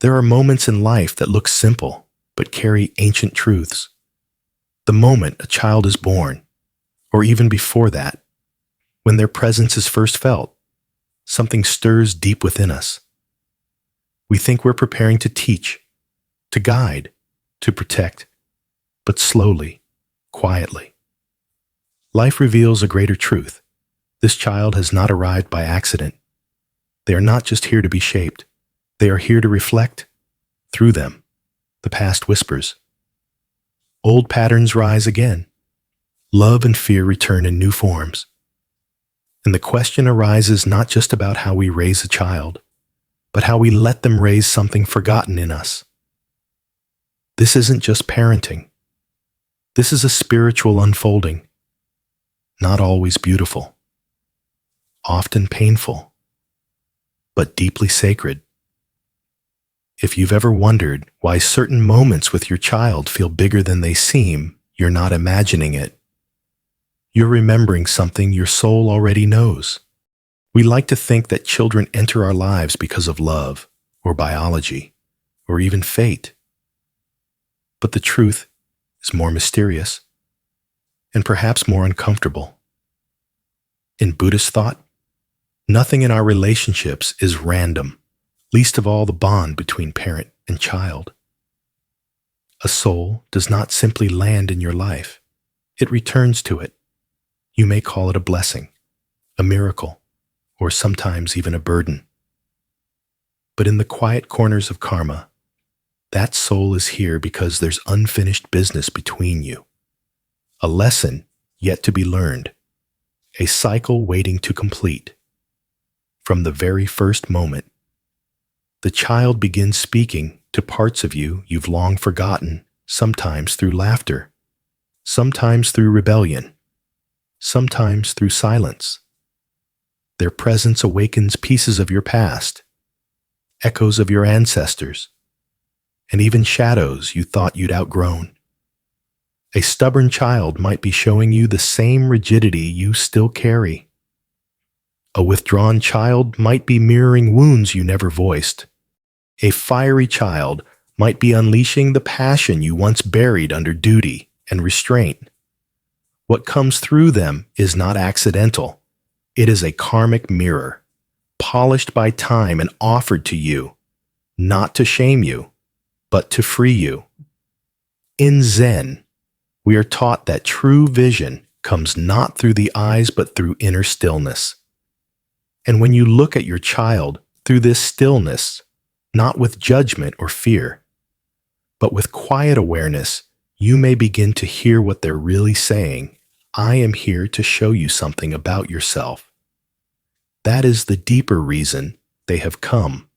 There are moments in life that look simple, but carry ancient truths. The moment a child is born, or even before that, when their presence is first felt, something stirs deep within us. We think we're preparing to teach, to guide, to protect, but slowly, quietly. Life reveals a greater truth. This child has not arrived by accident. They are not just here to be shaped. They are here to reflect. Through them, the past whispers. Old patterns rise again. Love and fear return in new forms. And the question arises not just about how we raise a child, but how we let them raise something forgotten in us. This isn't just parenting. This is a spiritual unfolding. Not always beautiful. Often painful, but deeply sacred. If you've ever wondered why certain moments with your child feel bigger than they seem, you're not imagining it. You're remembering something your soul already knows. We like to think that children enter our lives because of love, or biology, or even fate. But the truth is more mysterious, and perhaps more uncomfortable. In Buddhist thought, nothing in our relationships is random, least of all the bond between parent and child. A soul does not simply land in your life. It returns to it. You may call it a blessing, a miracle, or sometimes even a burden. But in the quiet corners of karma, that soul is here because there's unfinished business between you. A lesson yet to be learned. A cycle waiting to complete. From the very first moment, the child begins speaking to parts of you you've long forgotten, sometimes through laughter, sometimes through rebellion, sometimes through silence. Their presence awakens pieces of your past, echoes of your ancestors, and even shadows you thought you'd outgrown. A stubborn child might be showing you the same rigidity you still carry. A withdrawn child might be mirroring wounds you never voiced. A fiery child might be unleashing the passion you once buried under duty and restraint. What comes through them is not accidental. It is a karmic mirror, polished by time and offered to you, not to shame you, but to free you. In Zen, we are taught that true vision comes not through the eyes but through inner stillness. And when you look at your child through this stillness, not with judgment or fear, but with quiet awareness, you may begin to hear what they're really saying. I am here to show you something about yourself. That is the deeper reason they have come.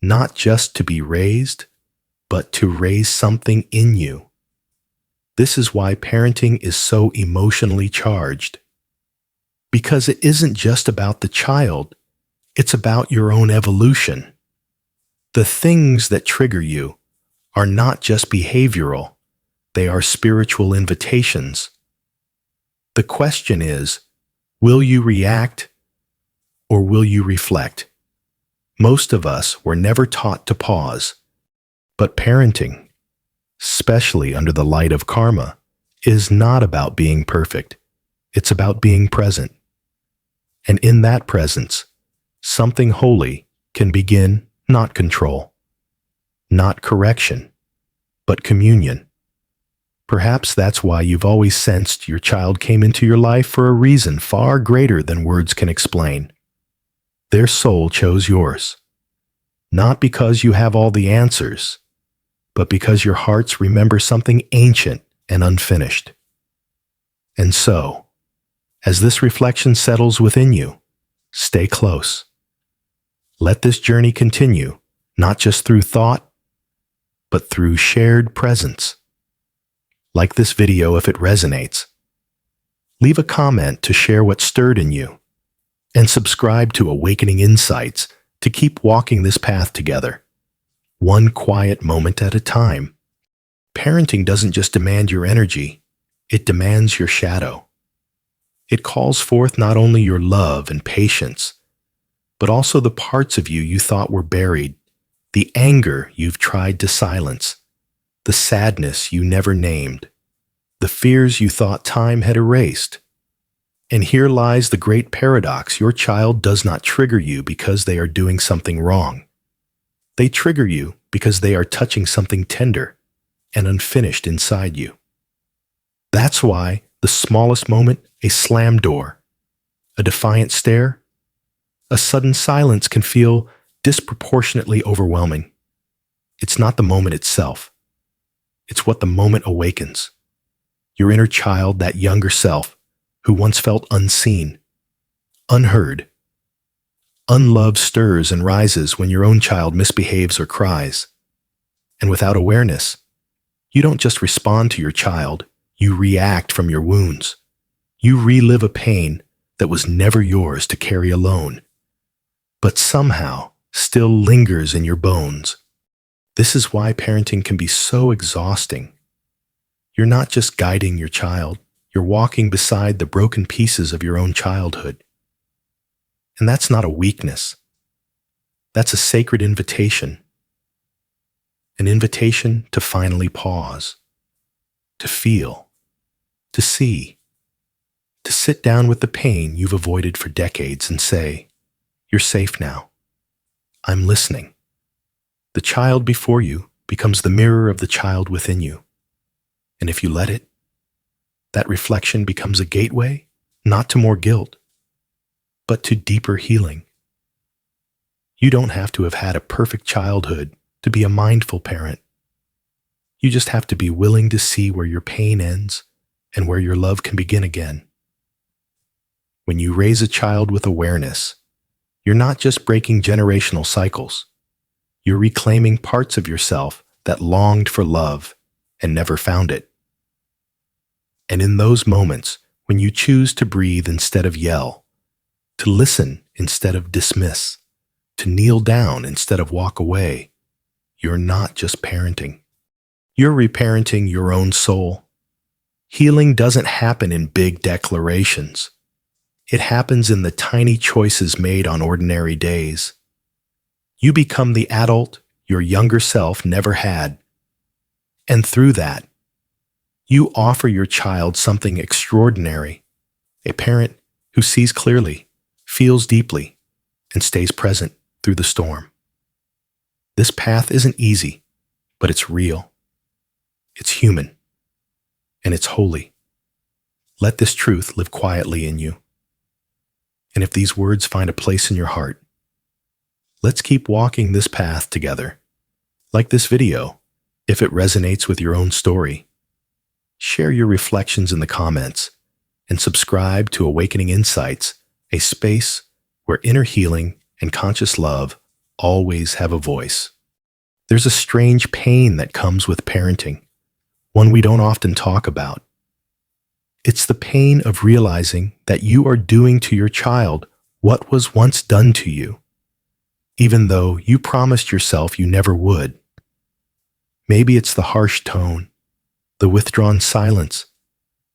Not just to be raised, but to raise something in you. This is why parenting is so emotionally charged. Because it isn't just about the child, it's about your own evolution. The things that trigger you are not just behavioral, they are spiritual invitations. The question is, will you react or will you reflect? Most of us were never taught to pause, but parenting, especially under the light of karma, is not about being perfect. It's about being present. And in that presence, something holy can begin, not control, not correction, but communion. Perhaps that's why you've always sensed your child came into your life for a reason far greater than words can explain. Their soul chose yours, not because you have all the answers, but because your hearts remember something ancient and unfinished. And so, as this reflection settles within you, stay close. Let this journey continue, not just through thought, but through shared presence. Like this video if it resonates. Leave a comment to share what stirred in you, and subscribe to Awakening Insights to keep walking this path together, one quiet moment at a time. Parenting doesn't just demand your energy, it demands your shadow. It calls forth not only your love and patience, but also the parts of you you thought were buried, the anger you've tried to silence, the sadness you never named, the fears you thought time had erased. And here lies the great paradox. Your child does not trigger you because they are doing something wrong. They trigger you because they are touching something tender and unfinished inside you. That's why the smallest moment, a slammed door, a defiant stare, a sudden silence can feel disproportionately overwhelming. It's not the moment itself. It's what the moment awakens. Your inner child, that younger self, who once felt unseen, unheard, unloved, stirs and rises when your own child misbehaves or cries. And without awareness, you don't just respond to your child, you react from your wounds. You relive a pain that was never yours to carry alone, but somehow still lingers in your bones. This is why parenting can be so exhausting. You're not just guiding your child, you're walking beside the broken pieces of your own childhood. And that's not a weakness. That's a sacred invitation. An invitation to finally pause, to feel, to see, to sit down with the pain you've avoided for decades and say, "You're safe now. I'm listening." The child before you becomes the mirror of the child within you. And if you let it, that reflection becomes a gateway, not to more guilt, but to deeper healing. You don't have to have had a perfect childhood to be a mindful parent. You just have to be willing to see where your pain ends and where your love can begin again. When you raise a child with awareness, you're not just breaking generational cycles. You're reclaiming parts of yourself that longed for love and never found it. And in those moments, when you choose to breathe instead of yell, to listen instead of dismiss, to kneel down instead of walk away, you're not just parenting. You're reparenting your own soul. Healing doesn't happen in big declarations. It happens in the tiny choices made on ordinary days. You become the adult your younger self never had. And through that, you offer your child something extraordinary, a parent who sees clearly, feels deeply, and stays present through the storm. This path isn't easy, but it's real. It's human, and it's holy. Let this truth live quietly in you. And if these words find a place in your heart, let's keep walking this path together. Like this video, if it resonates with your own story, share your reflections in the comments and subscribe to Awakening Insights, a space where inner healing and conscious love always have a voice. There's a strange pain that comes with parenting, one we don't often talk about. It's the pain of realizing that you are doing to your child what was once done to you, even though you promised yourself you never would. Maybe it's the harsh tone, the withdrawn silence,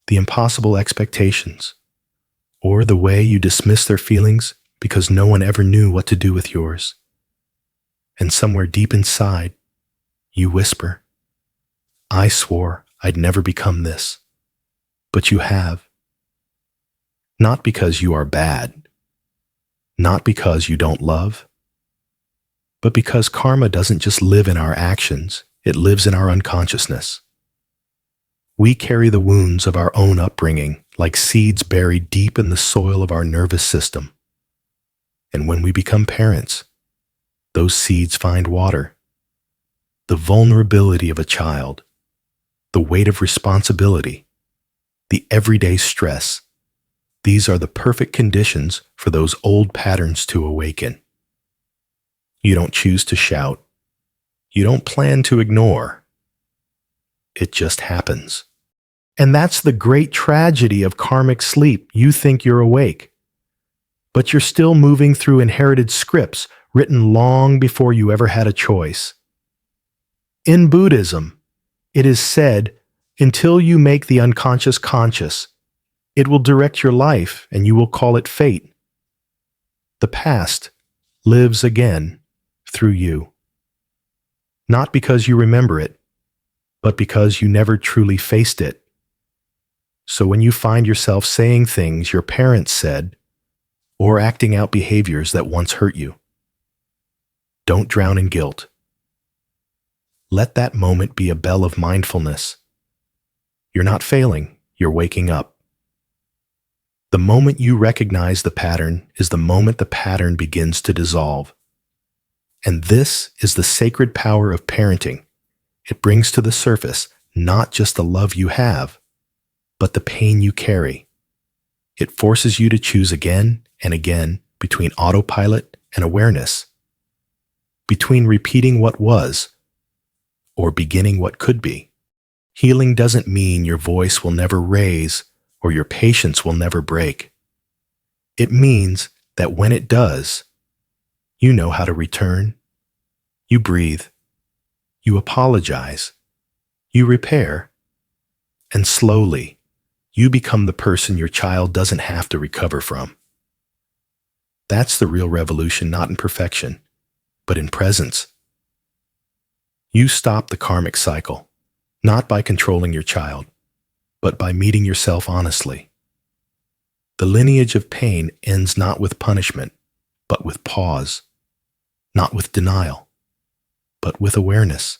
the impossible expectations, or the way you dismiss their feelings because no one ever knew what to do with yours. And somewhere deep inside, you whisper, "I swore I'd never become this." But you have. Not because you are bad, not because you don't love, but because karma doesn't just live in our actions, it lives in our unconsciousness. We carry the wounds of our own upbringing like seeds buried deep in the soil of our nervous system. And when we become parents, those seeds find water. The vulnerability of a child, the weight of responsibility, the everyday stress, these are the perfect conditions for those old patterns to awaken. You don't choose to shout. You don't plan to ignore. It just happens. And that's the great tragedy of karmic sleep. You think you're awake, but you're still moving through inherited scripts written long before you ever had a choice. In Buddhism, it is said, until you make the unconscious conscious, it will direct your life and you will call it fate. The past lives again through you. not because you remember it, but because you never truly faced it. So when you find yourself saying things your parents said, or acting out behaviors that once hurt you, don't drown in guilt. Let that moment be a bell of mindfulness. You're not failing, you're waking up. The moment you recognize the pattern is the moment the pattern begins to dissolve. And this is the sacred power of parenting. It brings to the surface not just the love you have, but the pain you carry. It forces you to choose again and again between autopilot and awareness, between repeating what was or beginning what could be. Healing doesn't mean your voice will never raise or your patience will never break. It means that when it does, you know how to return. You breathe. You apologize. You repair. And slowly, you become the person your child doesn't have to recover from. That's the real revolution, not in perfection, but in presence. You stop the karmic cycle, not by controlling your child, but by meeting yourself honestly. The lineage of pain ends not with punishment, but with pause, not with denial, but with awareness.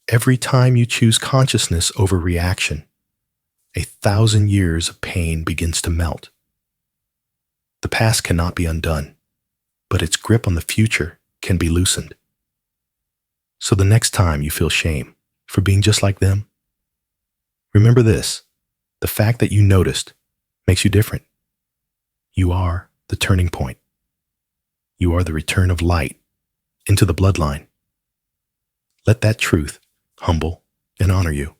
Every time you choose consciousness over reaction, 1,000 years of pain begins to melt. The past cannot be undone, but its grip on the future can be loosened. So the next time you feel shame for being just like them, remember this: the fact that you noticed makes you different. You are the turning point. You are the return of light into the bloodline. Let that truth humble and honor you.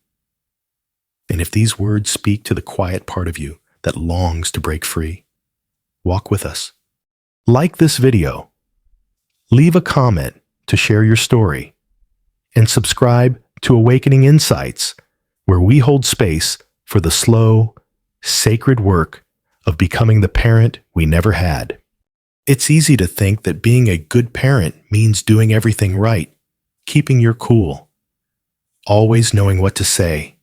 And if these words speak to the quiet part of you that longs to break free, walk with us. Like this video, leave a comment to share your story, and subscribe to Awakening Insights, where we hold space for the slow, sacred work of becoming the parent we never had. It's easy to think that being a good parent means doing everything right, keeping your cool, always knowing what to say,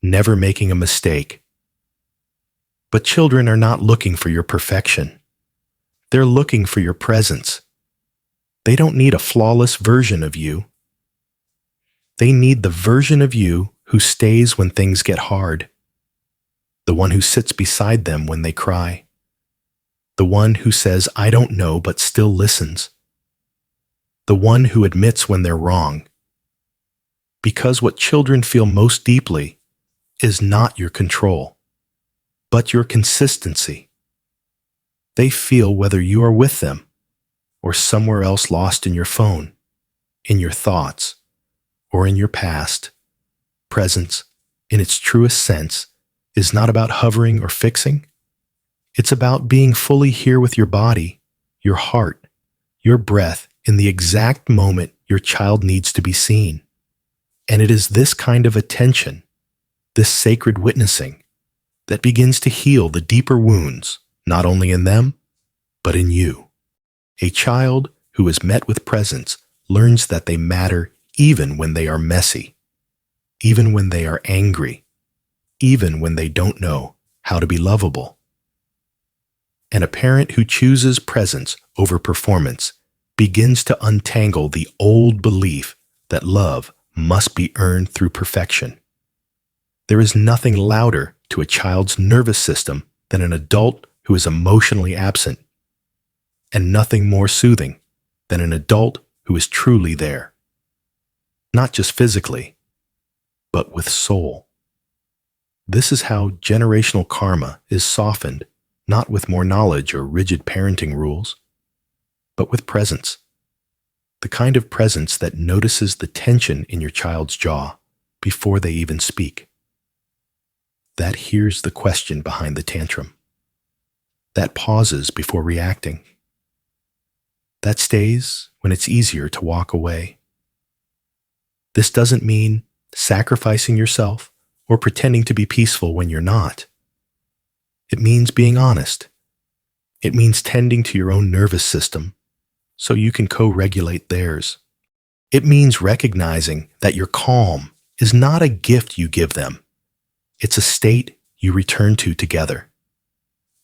never making a mistake. But children are not looking for your perfection. They're looking for your presence. They don't need a flawless version of you. They need the version of you who stays when things get hard, the one who sits beside them when they cry, the one who says, "I don't know," but still listens, the one who admits when they're wrong. Because what children feel most deeply is not your control, but your consistency. They feel whether you are with them or somewhere else lost in your phone, in your thoughts, or in your past. Presence, in its truest sense, is not about hovering or fixing. It's about being fully here with your body, your heart, your breath in the exact moment your child needs to be seen. And it is this kind of attention, this sacred witnessing, that begins to heal the deeper wounds, not only in them, but in you. A child who is met with presence learns that they matter even when they are messy, even when they are angry, even when they don't know how to be lovable. And a parent who chooses presence over performance begins to untangle the old belief that love must be earned through perfection. There is nothing louder to a child's nervous system than an adult who is emotionally absent, and nothing more soothing than an adult who is truly there. Not just physically, but with soul. This is how generational karma is softened, not with more knowledge or rigid parenting rules, but with presence. The kind of presence that notices the tension in your child's jaw before they even speak. That hears the question behind the tantrum. That pauses before reacting. That stays when it's easier to walk away. This doesn't mean sacrificing yourself or pretending to be peaceful when you're not. It means being honest. It means tending to your own nervous system so you can co-regulate theirs. It means recognizing that your calm is not a gift you give them. It's a state you return to together.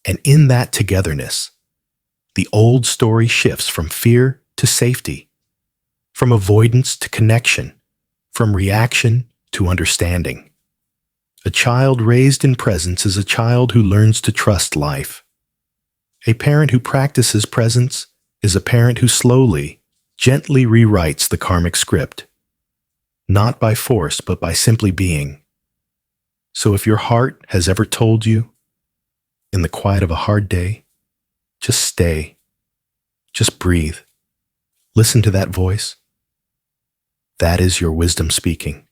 And in that togetherness, the old story shifts from fear to safety, from avoidance to connection, from reaction to understanding. A child raised in presence is a child who learns to trust life. A parent who practices presence is a parent who slowly, gently rewrites the karmic script, not by force, but by simply being. So if your heart has ever told you, in the quiet of a hard day, just stay, just breathe, listen to that voice, that is your wisdom speaking.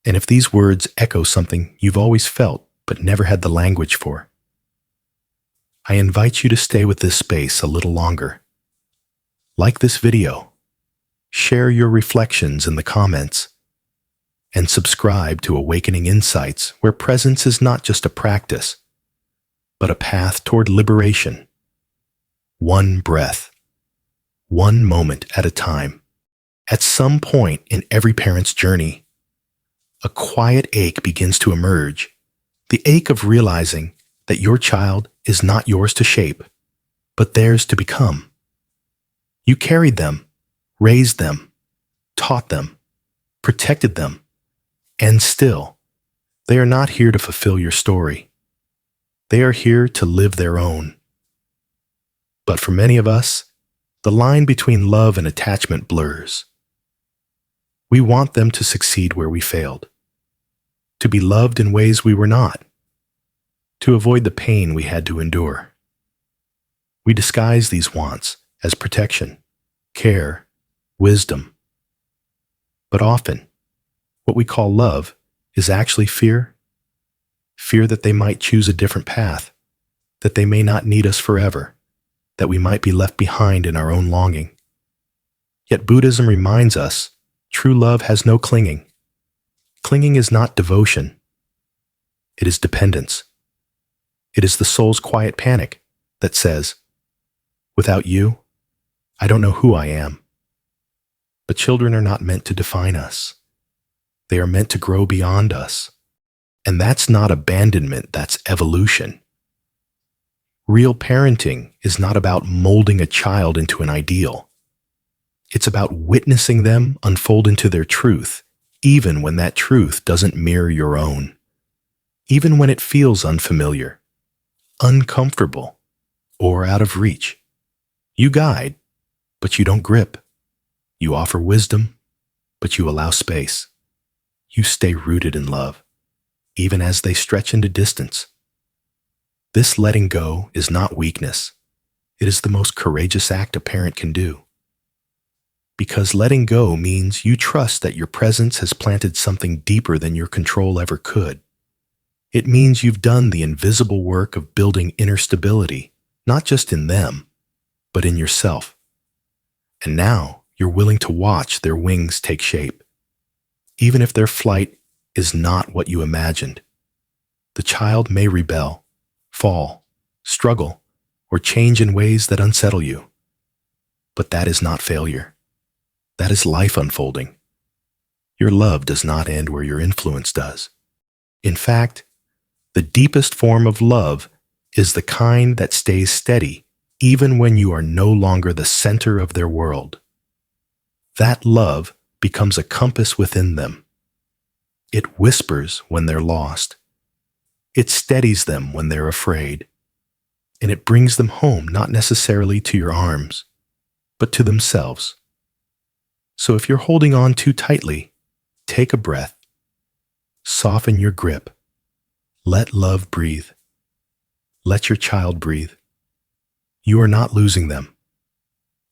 And if these words echo something you've always felt but never had the language for, I invite you to stay with this space a little longer. Like this video, share your reflections in the comments, and subscribe to Awakening Insights, where presence is not just a practice, but a path toward liberation. One breath, one moment at a time. At some point in every parent's journey, a quiet ache begins to emerge, the ache of realizing that your child is not yours to shape, but theirs to become. You carried them, raised them, taught them, protected them, and still, they are not here to fulfill your story. They are here to live their own. But for many of us, the line between love and attachment blurs. We want them to succeed where we failed, to be loved in ways we were not, to avoid the pain we had to endure. We disguise these wants as protection, care, wisdom. But often, what we call love is actually fear. Fear that they might choose a different path, that they may not need us forever, that we might be left behind in our own longing. Yet Buddhism reminds us, true love has no clinging. Clinging is not devotion. It is dependence. It is the soul's quiet panic that says, without you, I don't know who I am. But children are not meant to define us. They are meant to grow beyond us. And that's not abandonment, that's evolution. Real parenting is not about molding a child into an ideal. It's about witnessing them unfold into their truth, even when that truth doesn't mirror your own. Even when it feels unfamiliar, uncomfortable, or out of reach. You guide, but you don't grip. You offer wisdom, but you allow space. You stay rooted in love, even as they stretch into distance. This letting go is not weakness. It is the most courageous act a parent can do. Because letting go means you trust that your presence has planted something deeper than your control ever could. It means you've done the invisible work of building inner stability, not just in them, but in yourself. And now you're willing to watch their wings take shape. Even if their flight is not what you imagined. The child may rebel, fall, struggle, or change in ways that unsettle you. But that is not failure. That is life unfolding. Your love does not end where your influence does. In fact, the deepest form of love is the kind that stays steady even when you are no longer the center of their world. That love becomes a compass within them. It whispers when they're lost. It steadies them when they're afraid. And it brings them home not necessarily to your arms, but to themselves. So if you're holding on too tightly, take a breath. Soften your grip. Let love breathe. Let your child breathe. You are not losing them.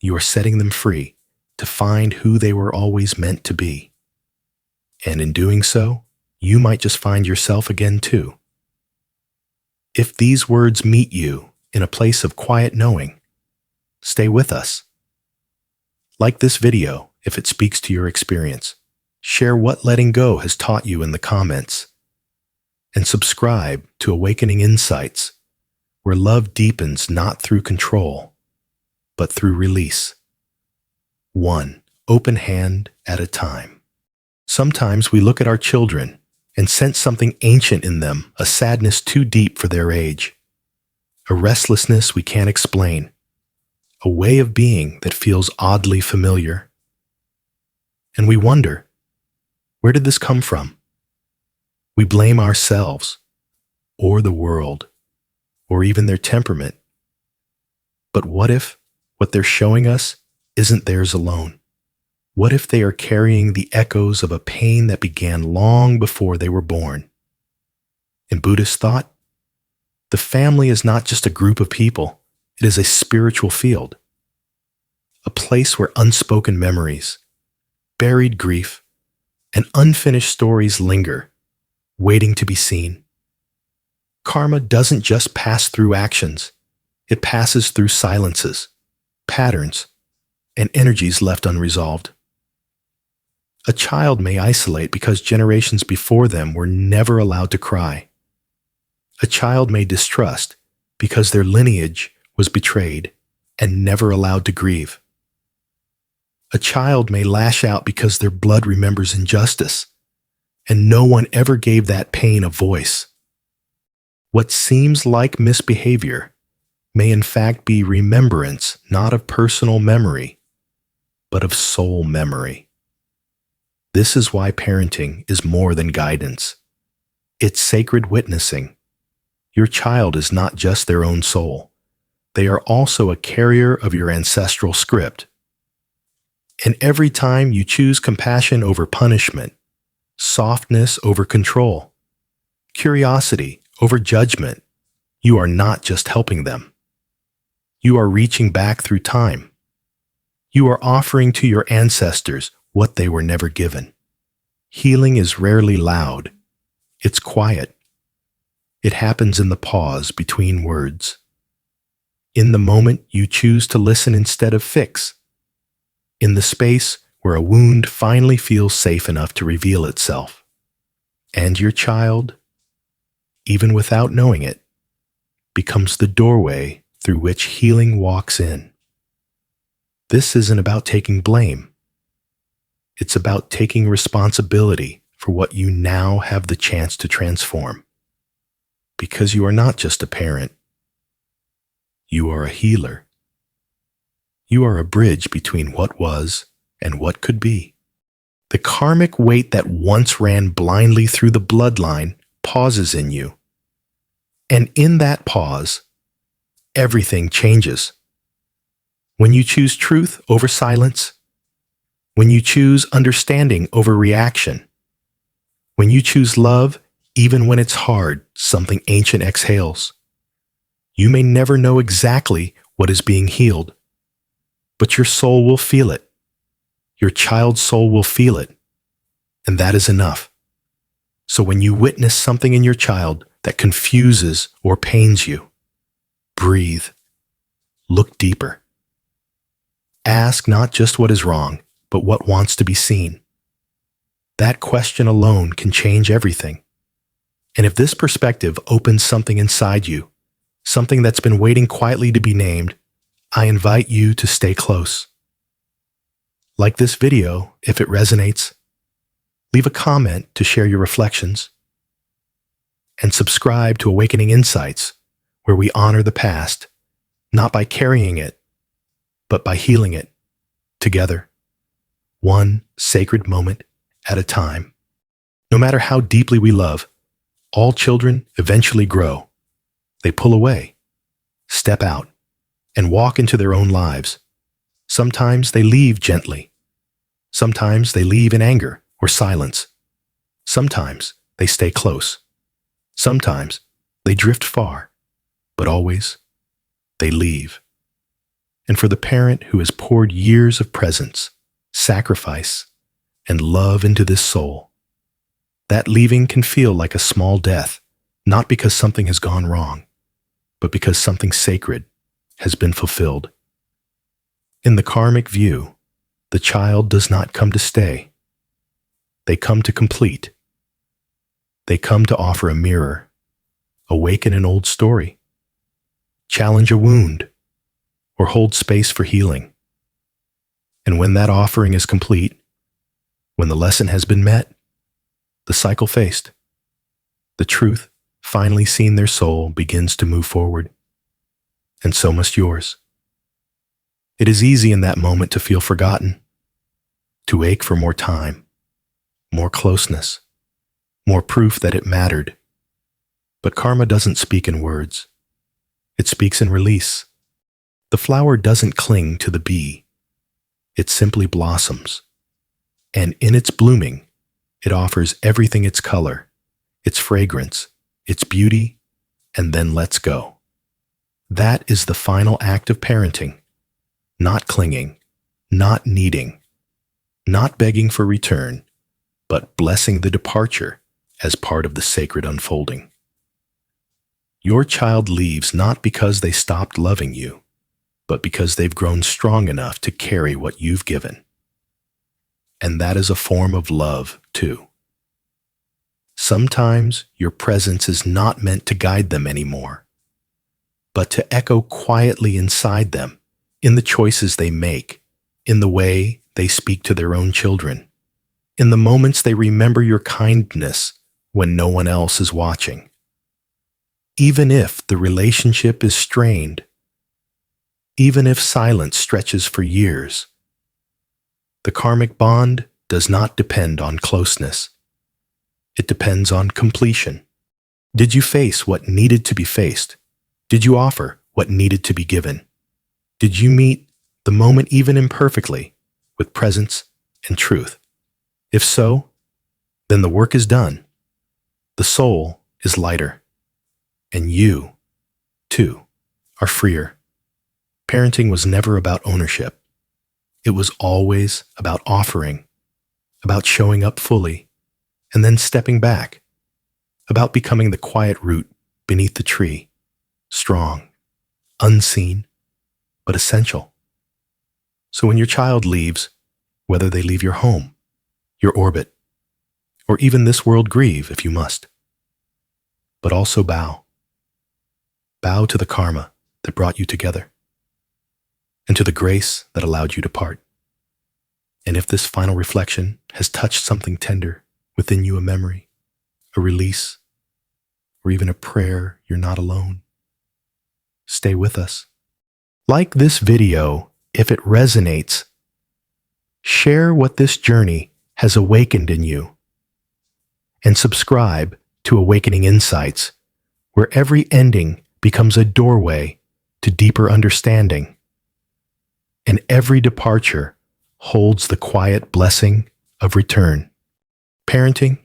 You are setting them free to find who they were always meant to be. And in doing so, you might just find yourself again too. If these words meet you in a place of quiet knowing, stay with us. Like this video if it speaks to your experience. Share what letting go has taught you in the comments. And subscribe to Awakening Insights, where love deepens not through control, but through release. One open hand at a time. Sometimes we look at our children and sense something ancient in them, a sadness too deep for their age, a restlessness we can't explain, a way of being that feels oddly familiar. And we wonder, where did this come from? We blame ourselves, or the world, or even their temperament. But what if what they're showing us isn't theirs alone? What if they are carrying the echoes of a pain that began long before they were born? In Buddhist thought, the family is not just a group of people, it is a spiritual field, a place where unspoken memories, buried grief, and unfinished stories linger, waiting to be seen. Karma doesn't just pass through actions, it passes through silences, patterns, and energies left unresolved. A child may isolate because generations before them were never allowed to cry. A child may distrust because their lineage was betrayed and never allowed to grieve. A child may lash out because their blood remembers injustice, and no one ever gave that pain a voice. What seems like misbehavior may in fact be remembrance not of personal memory, but of soul memory. This is why parenting is more than guidance. It's sacred witnessing. Your child is not just their own soul. They are also a carrier of your ancestral script. And every time you choose compassion over punishment, softness over control, curiosity over judgment, you are not just helping them. You are reaching back through time. You are offering to your ancestors what they were never given. Healing is rarely loud. It's quiet. It happens in the pause between words. In the moment you choose to listen instead of fix. In the space where a wound finally feels safe enough to reveal itself. And your child, even without knowing it, becomes the doorway through which healing walks in. This isn't about taking blame. It's about taking responsibility for what you now have the chance to transform. Because you are not just a parent. You are a healer. You are a bridge between what was and what could be. The karmic weight that once ran blindly through the bloodline pauses in you. And in that pause, everything changes. When you choose truth over silence, when you choose understanding over reaction, when you choose love, even when it's hard, something ancient exhales. You may never know exactly what is being healed, but your soul will feel it. Your child's soul will feel it, and that is enough. So when you witness something in your child that confuses or pains you, breathe. Look deeper. Ask not just what is wrong, but what wants to be seen. That question alone can change everything. And if this perspective opens something inside you, something that's been waiting quietly to be named, I invite you to stay close. Like this video if it resonates. Leave a comment to share your reflections. And subscribe to Awakening Insights, where we honor the past, not by carrying it, but by healing it together, one sacred moment at a time. No matter how deeply we love, all children eventually grow. They pull away, step out, and walk into their own lives. Sometimes they leave gently. Sometimes they leave in anger or silence. Sometimes they stay close. Sometimes they drift far, but always they leave. And for the parent who has poured years of presence, sacrifice, and love into this soul, that leaving can feel like a small death, not because something has gone wrong, but because something sacred has been fulfilled. In the karmic view, the child does not come to stay. They come to complete. They come to offer a mirror, awaken an old story, challenge a wound, or hold space for healing. And when that offering is complete, when the lesson has been met, the cycle faced, the truth finally seen their soul begins to move forward. And so must yours. It is easy in that moment to feel forgotten, to ache for more time, more closeness, more proof that it mattered. But karma doesn't speak in words. It speaks in release. The flower doesn't cling to the bee. It simply blossoms. And in its blooming, it offers everything: its color, its fragrance, its beauty, and then lets go. That is the final act of parenting. Not clinging, not needing, not begging for return, but blessing the departure as part of the sacred unfolding. Your child leaves not because they stopped loving you, but because they've grown strong enough to carry what you've given. And that is a form of love, too. Sometimes your presence is not meant to guide them anymore, but to echo quietly inside them, in the choices they make, in the way they speak to their own children, in the moments they remember your kindness when no one else is watching. Even if the relationship is strained, even if silence stretches for years, the karmic bond does not depend on closeness. It depends on completion. Did you face what needed to be faced? Did you offer what needed to be given? Did you meet the moment, even imperfectly, with presence and truth? If so, then the work is done. The soul is lighter. And you, too, are freer. Parenting was never about ownership. It was always about offering, about showing up fully, and then stepping back, about becoming the quiet root beneath the tree, strong, unseen, but essential. So when your child leaves, whether they leave your home, your orbit, or even this world, grieve if you must. But also bow. Bow to the karma that brought you together, and to the grace that allowed you to part. And if this final reflection has touched something tender within you, a memory, a release, or even a prayer, you're not alone. Stay with us. Like this video if it resonates. Share what this journey has awakened in you. And subscribe to Awakening Insights, where every ending becomes a doorway to deeper understanding. And every departure holds the quiet blessing of return. Parenting,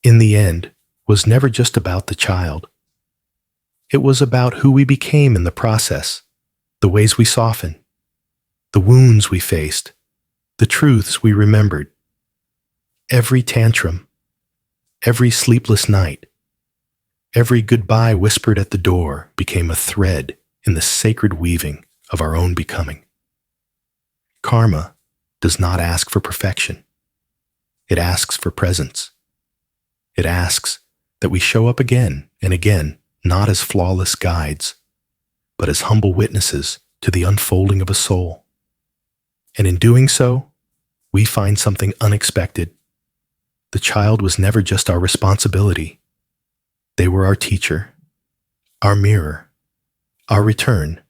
in the end, was never just about the child. It was about who we became in the process, the ways we softened, the wounds we faced, the truths we remembered. Every tantrum, every sleepless night, every goodbye whispered at the door became a thread in the sacred weaving of our own becoming. Karma does not ask for perfection. It asks for presence. It asks that we show up again and again, not as flawless guides, but as humble witnesses to the unfolding of a soul. And in doing so, we find something unexpected. The child was never just our responsibility. They were our teacher, our mirror, our return.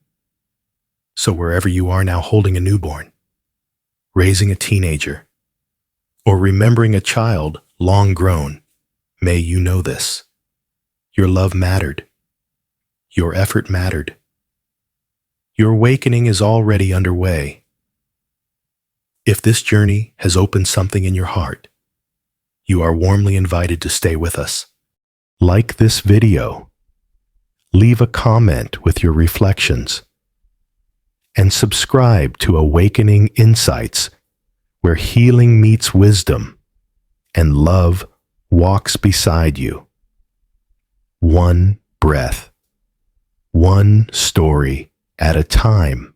So wherever you are now, holding a newborn, raising a teenager, or remembering a child long grown, may you know this. Your love mattered. Your effort mattered. Your awakening is already underway. If this journey has opened something in your heart, you are warmly invited to stay with us. Like this video, leave a comment with your reflections, and subscribe to Awakening Insights, where healing meets wisdom and love walks beside you. One breath, one story at a time.